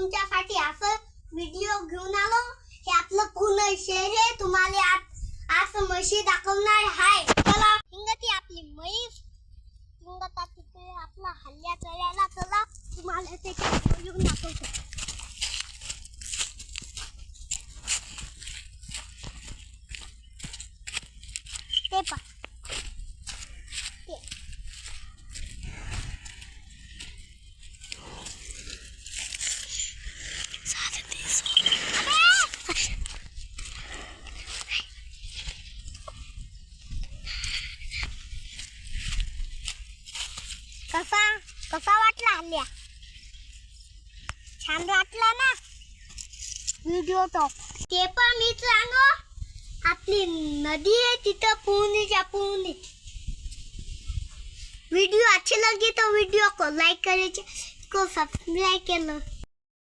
तुमच्यासाठी असं व्हिडिओ घेऊन आलो. हे आपलं पुणे शहर आहे. तुम्हाला आज म्हशी दाखवणार आहे. चला हिंगती आपली म्हैस हिंगता तिथे आपला हल्ल्या चढायला. चला तुम्हाला ते घेऊन दाखवतो. ते पा कसा वाटला हल्ल्या? छान वाटला ना व्हिडिओ? तो ते पण मीच सांगो. आपली नदी आहे तिथं पुणे. वीडियो अच्छे लगे तो वीडियो को लाइक करें, को सब्सक्राइब करें.